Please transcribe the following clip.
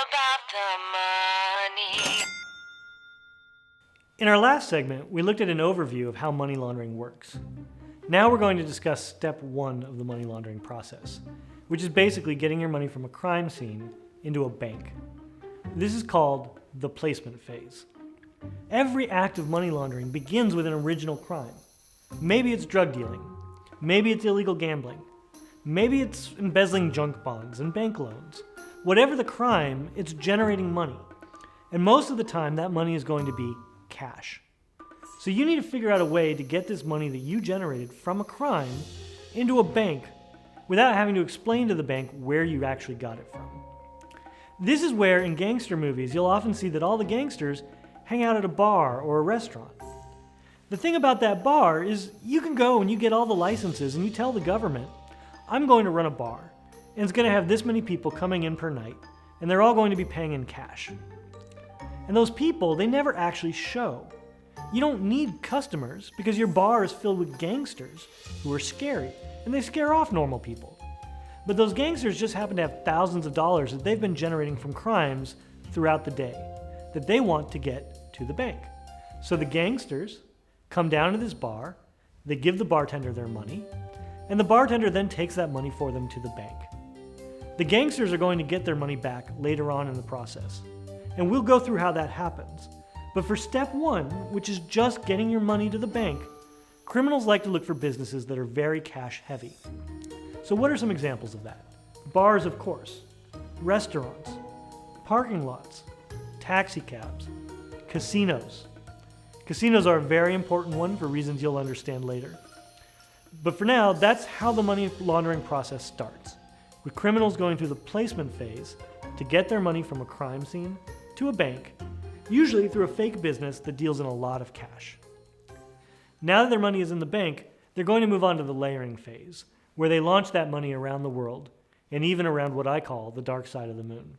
about the money. In our last segment, we looked at an overview of how money laundering works. Now we're going to discuss step 1 of the money laundering process, which is basically getting your money from a crime scene into a bank. This is called the placement phase. Every act of money laundering begins with an original crime. Maybe it's drug dealing. Maybe it's illegal gambling. Maybe it's embezzling junk bonds and bank loans. Whatever the crime, it's generating money. And most of the time, that money is going to be cash. So you need to figure out a way to get this money that you generated from a crime into a bank without having to explain to the bank where you actually got it from. This is where, in gangster movies, you'll often see that all the gangsters hang out at a bar or a restaurant. The thing about that bar is you can go and you get all the licenses and you tell the government, I'm going to run a bar, and it's going to have this many people coming in per night, and they're all going to be paying in cash. And those people, they never actually show. You don't need customers because your bar is filled with gangsters who are scary, and they scare off normal people. But those gangsters just happen to have thousands of dollars that they've been generating from crimes throughout the day that they want to get to the bank. So the gangsters come down to this bar, they give the bartender their money, and the bartender then takes that money for them to the bank. The gangsters are going to get their money back later on in the process, and we'll go through how that happens. But for step 1, which is just getting your money to the bank, criminals like to look for businesses that are very cash heavy. So what are some examples of that? Bars, of course, restaurants, parking lots, taxi cabs, casinos. Casinos are a very important one for reasons you'll understand later. But for now, that's how the money laundering process starts, with criminals going through the placement phase to get their money from a crime scene to a bank, usually through a fake business that deals in a lot of cash. Now that their money is in the bank, they're going to move on to the layering phase, where they launch that money around the world, and even around what I call the dark side of the moon.